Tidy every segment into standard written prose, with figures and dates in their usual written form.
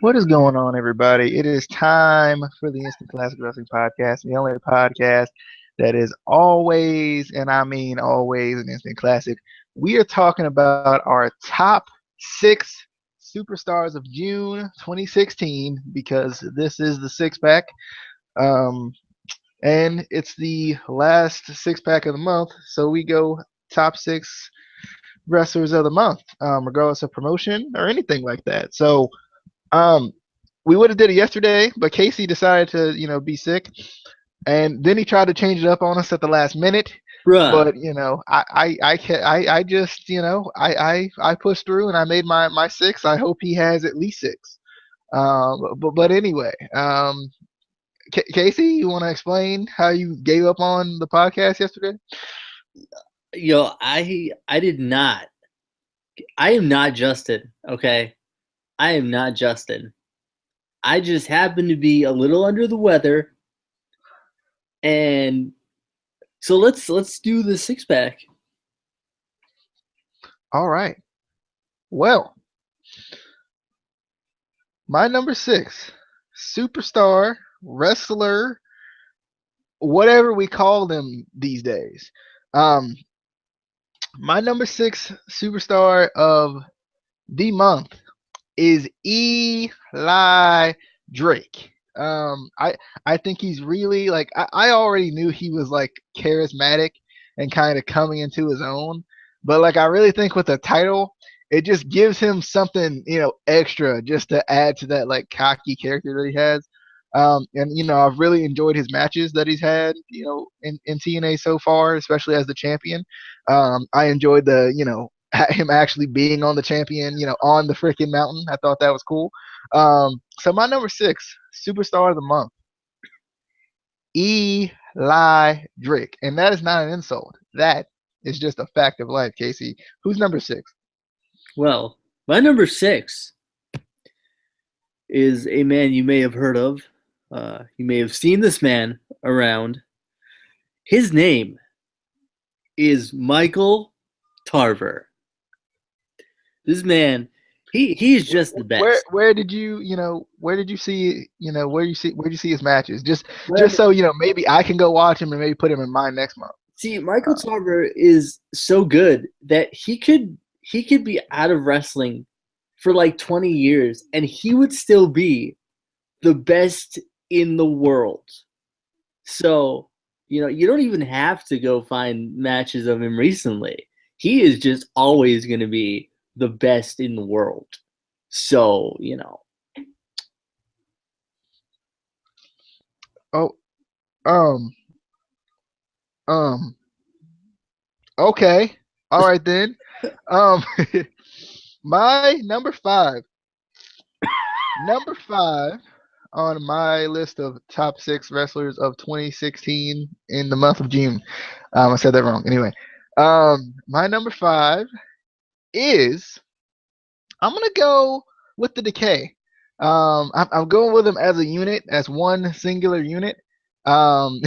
What is going on, everybody? It is time for the Instant Classic Wrestling Podcast, the only podcast that is always, and I mean always, an instant classic. We are talking about our top six superstars of June 2016 because this is the six pack, um, and it's the last six pack of the month. So we go top six wrestlers of the month, regardless of promotion or anything like that. So um, we would have did it yesterday, but Casey decided to, be sick, and then he tried to change it up on us at the last minute. Bruh. But I just, I pushed through and I made my six. I hope he has at least six. But anyway, Casey, you want to explain how you gave up on the podcast yesterday? Yo, I did not. I am not Justin, okay? I am not Justin. I just happen to be a little under the weather, and so let's do the six pack. All right. Well, my number six, superstar, wrestler, whatever we call them these days. Um, my number six superstar of the month is Eli Drake. I think he's really like I already knew he was like charismatic and kind of coming into his own, but like I really think with the title, it just gives him something extra just to add to that like cocky character that he has. And I've really enjoyed his matches that he's had in TNA so far, especially as the champion. I enjoyed the him actually being on the champion, on the freaking mountain. I thought that was cool. So my number six, superstar of the month, Eli Drake, and that is not an insult. That is just a fact of life, Casey. Who's number six? Well, my number six is a man you may have heard of. You may have seen this man around. His name is Michael Tarver. This man, he's just the Where best. where did you where did you see where did you see his matches? Just Well, so maybe I can go watch him and maybe put him in mine next month. see, Michael Tarver is so good that he could be out of wrestling for like 20 years and he would still be the best in the world. So, you don't even have to go find matches of him recently. He is just always going to be the best in the world. So. Oh, um, um, okay, all right then. Um, my number five on my list of top six wrestlers of 2016 in the month of June. I said that wrong. Anyway, my number five is I'm gonna go with the Decay. I'm going with them as a unit, as one singular unit. Um,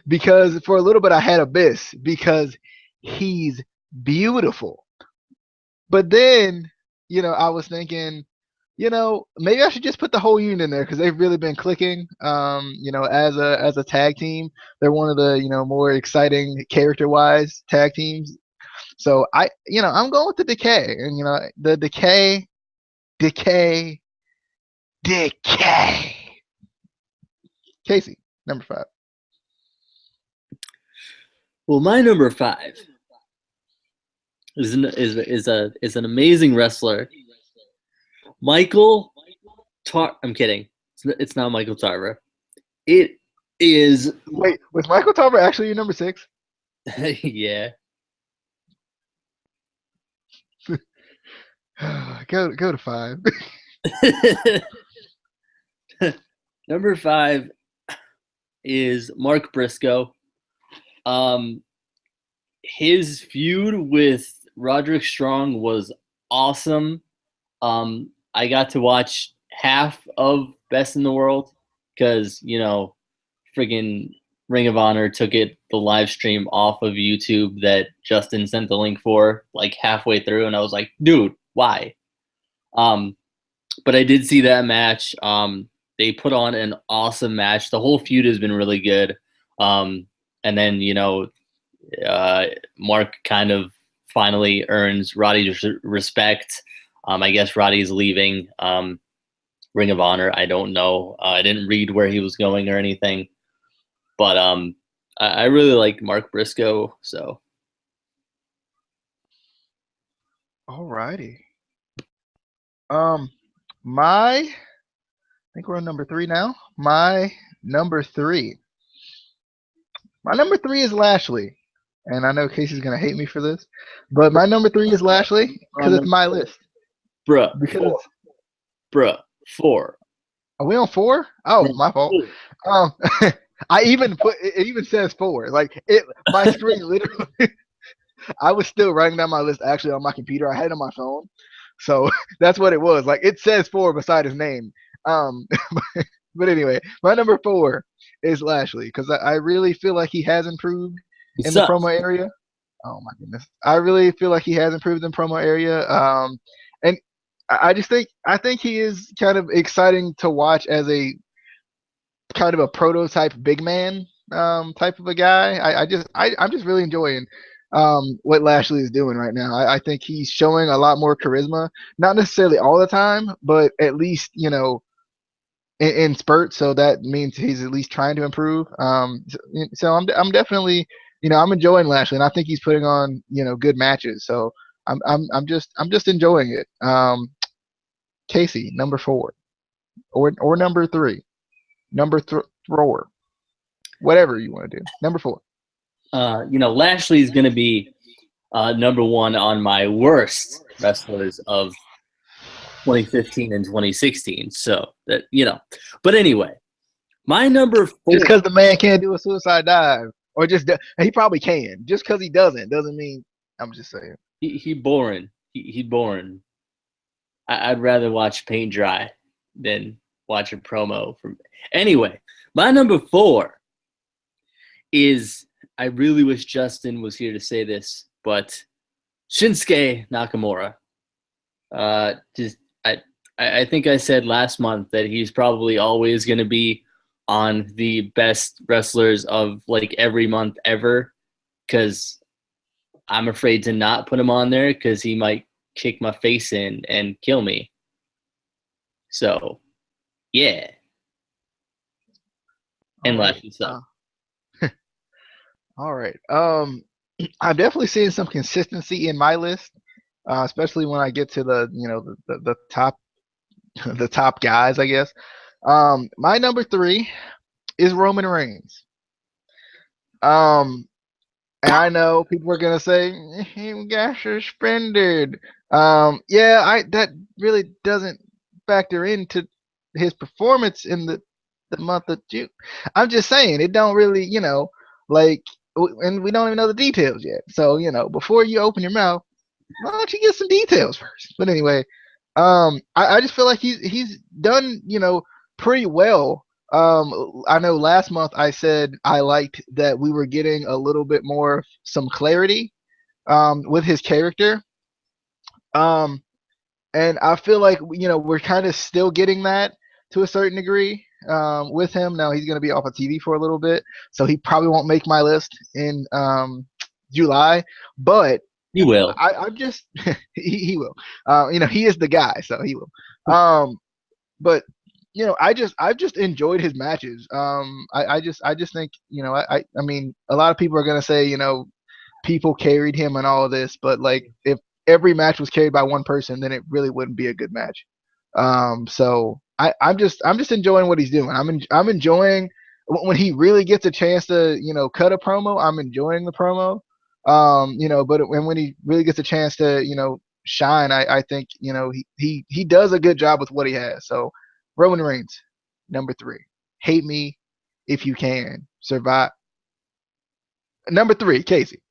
because for a little bit I had Abyss because he's beautiful. But then, I was thinking, maybe I should just put the whole unit in there because they've really been clicking. As a tag team, they're one of the more exciting character wise tag teams. So I'm going with the Decay, and the Decay, Decay. Casey, number five. Well, my number five is an amazing wrestler, Michael I'm kidding. It's not Michael Tarver. It is. Wait, was Michael Tarver actually your number six? Yeah. Go to five. Number five is Mark Briscoe. Um, his feud with Roderick Strong was awesome. I got to watch half of Best in the World because friggin' Ring of Honor took the live stream off of YouTube that Justin sent the link for like halfway through, and I was like, dude, why? Um, But I did see that match. They put on an awesome match. The whole feud has been really good. And then, Mark kind of finally earns Roddy's respect. I guess Roddy's leaving Ring of Honor. I don't know. I didn't read where he was going or anything. But I really like Mark Briscoe. So. Alrighty. I think we're on number 3 now. My number three is Lashley. And I know Casey's going to hate me for this, but my number 3 is Lashley because it's my list. Bruh. Because Bruh. 4. Are we on 4? Oh, my fault. I even it even says 4. Like my screen literally. I was still writing down my list actually on my computer. I had it on my phone, so that's what it was. Like it says 4 beside his name. But anyway, my number 4 is Lashley because I really feel like he has improved in the promo area. Oh my goodness, I really feel like he has improved in promo area. And I think he is kind of exciting to watch as a kind of a prototype big man type of a guy. I'm just really enjoying what Lashley is doing right now. I think he's showing a lot more charisma, not necessarily all the time, but at least in spurts. So that means he's at least trying to improve. So I'm definitely I'm enjoying Lashley, and I think he's putting on good matches. So I'm just enjoying it. Casey, number 4, or number 3. Number thrower, whatever you want to do. Number 4. Lashley is going to be number 1 on my worst wrestlers of 2015 and 2016. So that but anyway, my number 4. Just because the man can't do a suicide dive, or he probably can. Just because he doesn't mean. I'm just saying. He boring. He boring. I'd rather watch paint dry than watch a promo from. Anyway, my number 4 is, I really wish Justin was here to say this, but Shinsuke Nakamura. I think I said last month that he's probably always going to be on the best wrestlers of like every month ever, because I'm afraid to not put him on there because he might kick my face in and kill me. So, yeah. And Lashley sucks. All right. I'm definitely seeing some consistency in my list, especially when I get to the top the top guys, I guess. My number 3 is Roman Reigns. And I know people are gonna say he got suspended. That really doesn't factor into his performance in the month of June. I'm just saying it don't really, and we don't even know the details yet. So before you open your mouth, why don't you get some details first? But anyway, I just feel like he's done pretty well. I know last month I said I liked that we were getting a little bit more some clarity with his character. And I feel like we're kind of still getting that to a certain degree with him. Now he's going to be off of TV for a little bit, so he probably won't make my list in July. But he will. I'm just he will. He is the guy, so he will. But I've just enjoyed his matches. I just think I mean a lot of people are going to say people carried him and all of this, but like if every match was carried by one person, then it really wouldn't be a good match. So I'm just enjoying what he's doing. I'm enjoying when he really gets a chance to cut a promo. I'm enjoying the promo. But when he really gets a chance to shine, I think he does a good job with what he has. So Roman Reigns, number 3. Hate me if you can. Survive. Number 3, Casey.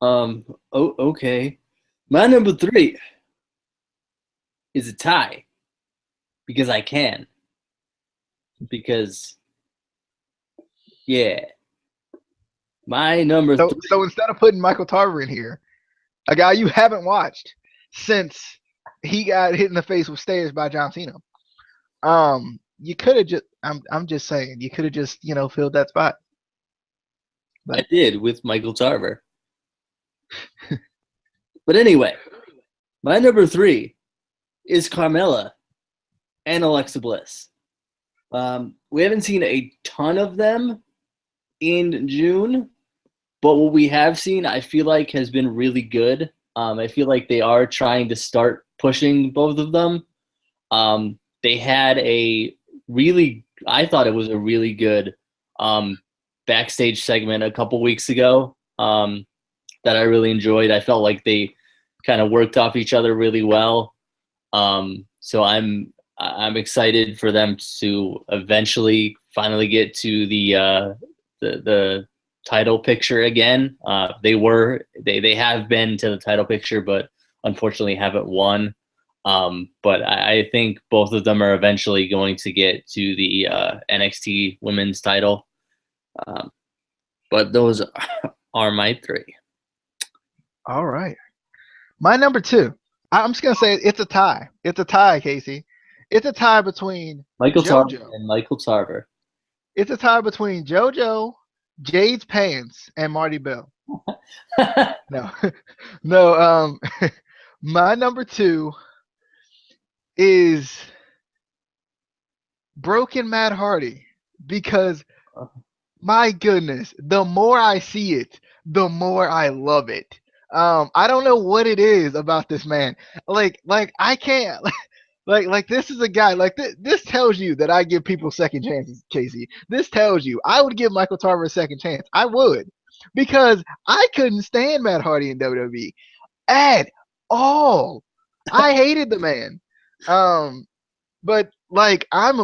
Okay. My number 3 is a tie because I can. Because, yeah. My number 3. So instead of putting Michael Tarver in here, a guy you haven't watched since he got hit in the face with stairs by John Cena. You could have just. I'm just saying, you could have just filled that spot. I But did with Michael Tarver. But anyway, my number 3 is Carmella and Alexa Bliss. We haven't seen a ton of them in June, but what we have seen, I feel like, has been really good. I feel like they are trying to start pushing both of them. They had I thought it was a really good backstage segment a couple weeks ago that I really enjoyed. I felt like they kind of worked off each other really well. So I'm excited for them to eventually finally get to the title picture again. They have been to the title picture, but unfortunately haven't won. But I think both of them are eventually going to get to the NXT Women's title. But those are my 3. all right, my number 2. I'm just gonna say it's a tie. It's a tie, Casey. It's a tie between Michael Tarver JoJo. and Michael Tarver. It's a tie between JoJo, Jade's Pants, and Marty Bell. No, no. My number 2 is Broken Matt Hardy because my goodness, the more I see it, the more I love it. I don't know what it is about this man. Like I can't. Like this is a guy. Like this tells you that I give people second chances, Casey. This tells you I would give Michael Tarver a second chance. I would, because I couldn't stand Matt Hardy in WWE at all. I hated the man. But like I've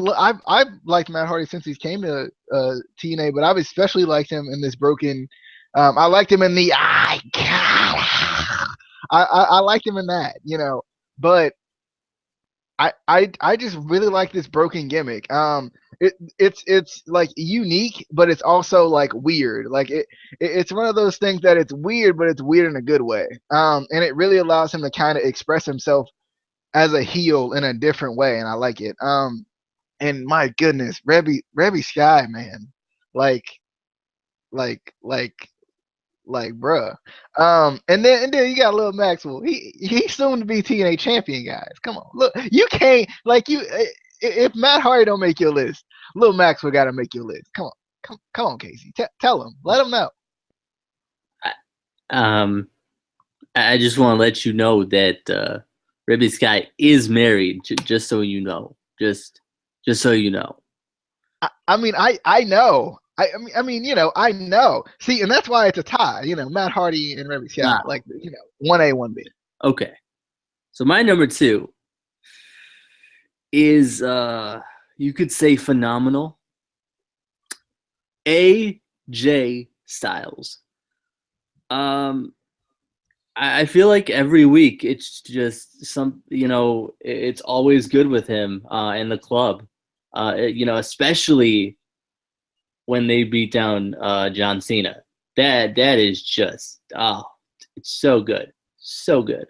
liked Matt Hardy since he came to TNA, but I've especially liked him in this broken. I liked him in the I liked him in that, but I just really like this broken gimmick. It's like unique, but it's also like weird. Like it's one of those things that it's weird, but it's weird in a good way. And it really allows him to kind of express himself as a heel in a different way, and I like it. And my goodness, Rebby Sky, man, like like like bruh. And then you got Lil Maxwell. He's soon to be TNA champion, guys. Come on, look, you can't if Matt Hardy don't make your list, Lil Maxwell got to make your list. Come on, Casey. Tell him, let him know. I just want to let you know that Rebby Sky is married. Just so you know. Just so you know. I mean, I know. I mean, I know. See, and that's why it's a tie. Matt Hardy and Rebby Scott, like 1A, 1B. Okay, so my number 2 is you could say phenomenal. AJ Styles. I feel like every week it's just it's always good with him in the club. Especially when they beat down John Cena. That is just it's so good. So good.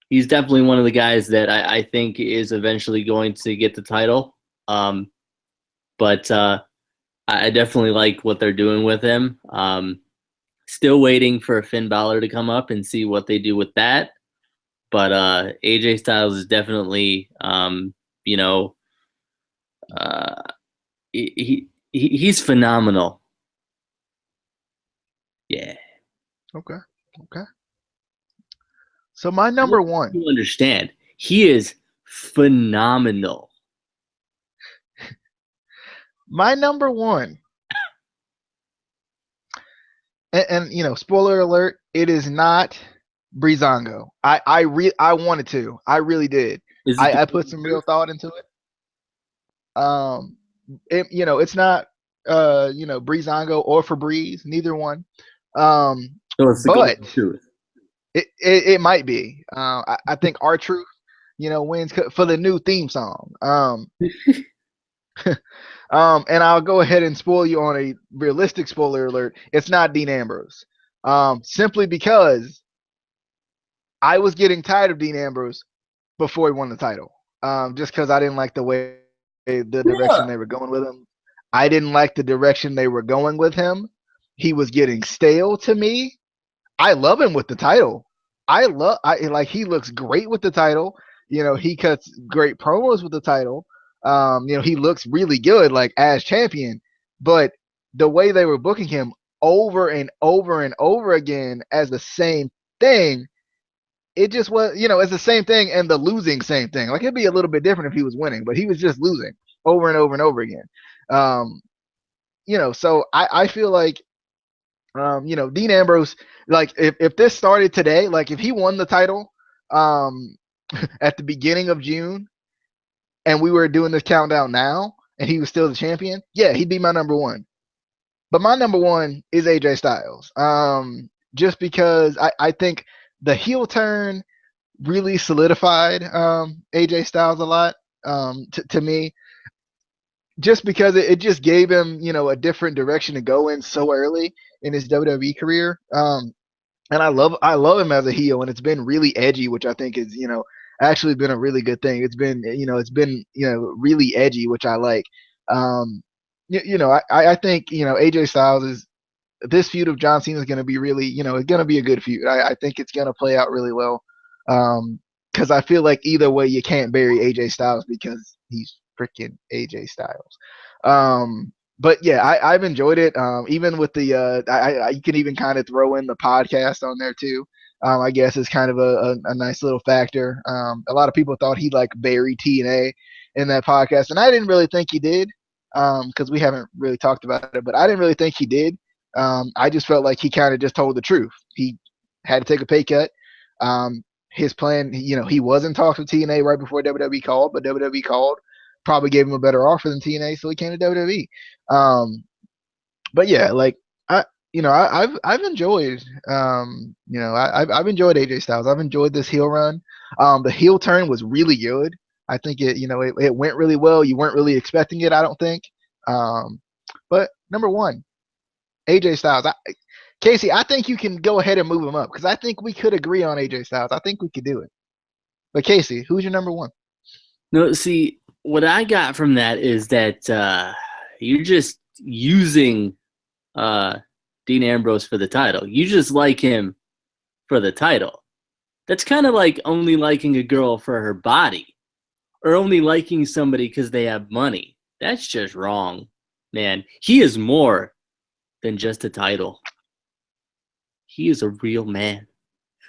He's definitely one of the guys that I think is eventually going to get the title. But I definitely like what they're doing with him. Still waiting for Finn Balor to come up and see what they do with that. But AJ Styles is definitely, he's phenomenal. Yeah. Okay. So my number 1. You understand? He is phenomenal. My number 1. And spoiler alert, it is not Breezango. I wanted to. I really did. I put some real thought into it. It's not Breezango or Febreze, neither one. So it's the but truth. It might be. I think R-Truth, wins for the new theme song. And I'll go ahead and spoil you on a realistic spoiler alert. It's not Dean Ambrose. Simply because I was getting tired of Dean Ambrose before he won the title. Just because I didn't like the way the direction they were Yeah. going with him. I didn't like the direction they were going with him. He was getting stale to me. I love him with the title. I like he looks great with the title. He cuts great promos with the title. He looks really good like as champion. But the way they were booking him over and over and over again as the same thing, it just was, it's the same thing and the losing same thing. Like it'd be a little bit different if he was winning, but he was just losing over and over and over again. Um, so I feel like Dean Ambrose, like if this started today, like if he won the title um at the beginning of June and we were doing this countdown now and he was still the champion, yeah, he'd be my number one. But my number one is AJ Styles. Just because I think the heel turn really solidified AJ Styles a lot to me, just because it just gave him a different direction to go in so early in his WWE career. And I love him as a heel, and it's been really edgy, which I think is actually been a really good thing. It's been really edgy, which I like. I think AJ Styles is this feud of John Cena is going to be really it's going to be a good feud. I think it's going to play out really well. Because I feel like either way you can't bury AJ Styles because he's freaking AJ Styles. But yeah, I've enjoyed it. Even with the you can even kind of throw in the podcast on there too. I guess it's kind of a nice little factor. A lot of people thought he'd like bury TNA in that podcast, and I didn't really think he did because we haven't really talked about it. But I didn't really think he did. I just felt like he kind of just told the truth. He had to take a pay cut. His plan, he was in talks with TNA right before WWE called, but WWE called, probably gave him a better offer than TNA, so he came to WWE. Um, but yeah, like I've enjoyed I've enjoyed AJ Styles. I've enjoyed this heel run. The heel turn was really good. I think it went really well. You weren't really expecting it, I don't think. But number one, AJ Styles. Casey, I think you can go ahead and move him up because I think we could agree on AJ Styles. I think we could do it. But Casey, who's your number one? No, see, what I got from that is that you're just using Dean Ambrose for the title. You just like him for the title. That's kind of like only liking a girl for her body or only liking somebody because they have money. That's just wrong, man. He is more than just a title. He is a real man.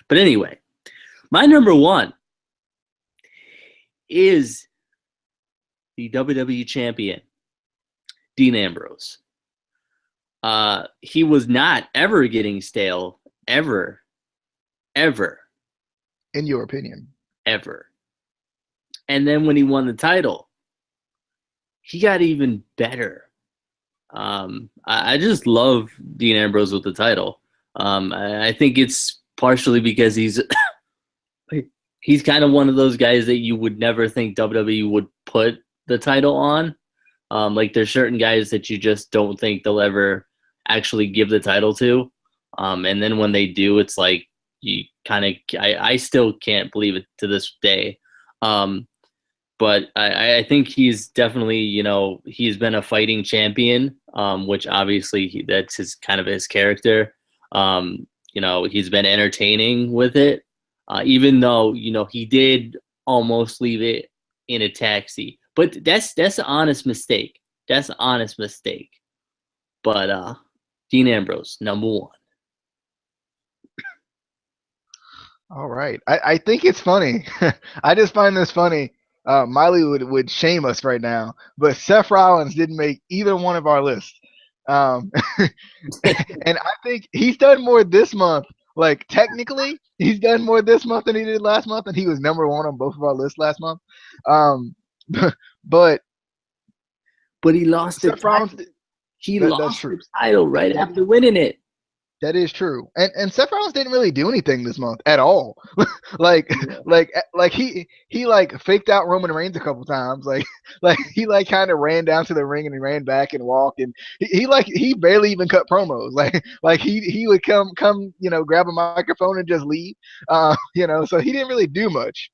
But anyway, my number one is the WWE champion, Dean Ambrose. He was not ever getting stale, ever. In your opinion? Ever. And then when he won the title, he got even better. I just love Dean Ambrose with the title. I think it's partially because he's kind of one of those guys that you would never think WWE would put the title on. Like there's certain guys that you just don't think they'll ever actually give the title to. And then when they do, it's like you kind of I still can't believe it to this day. But I think he's definitely, he's been a fighting champion, which obviously that's his kind of his character. He's been entertaining with it, even though, he did almost leave it in a taxi. But that's an honest mistake. That's an honest mistake. But Dean Ambrose, number one. All right. I think it's funny. I just find this funny. Miley would shame us right now, but Seth Rollins didn't make either one of our lists. And I think he's done more this month. Like technically, he's done more this month than he did last month, and he was number one on both of our lists last month. But he lost the Seth Rollins. title. He lost the title right after winning it. That is true. And Seth Rollins didn't really do anything this month at all. like Yeah. like he like faked out Roman Reigns a couple times. Like he like kind of ran down to the ring and he ran back and walked and he barely even cut promos. Like he would come grab a microphone and just leave. So he didn't really do much.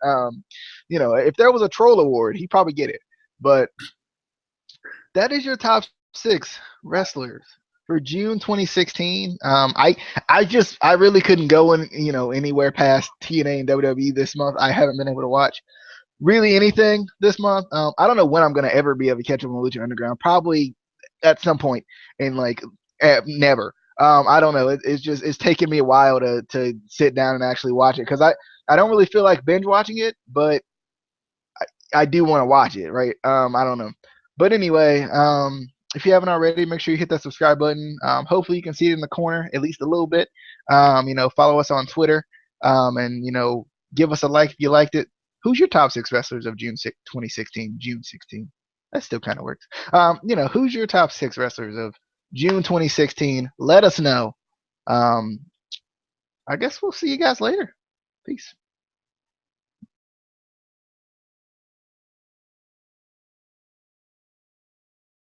If there was a troll award, he'd probably get it. But that is your top six wrestlers for June 2016. I really couldn't go anywhere past TNA and WWE this month. I haven't been able to watch really anything this month. I don't know when I'm gonna ever be able to catch up on Lucha Underground. Probably at some point in never. I don't know. It's taken me a while to sit down and actually watch it because I don't really feel like binge watching it, but I do want to watch it, right? I don't know. But anyway, if you haven't already, make sure you hit that subscribe button. Hopefully you can see it in the corner at least a little bit. Follow us on Twitter, and give us a like if you liked it. Who's your top six wrestlers of June 2016? June 16. That still kind of works. Who's your top six wrestlers of June 2016? Let us know. I guess we'll see you guys later. Peace.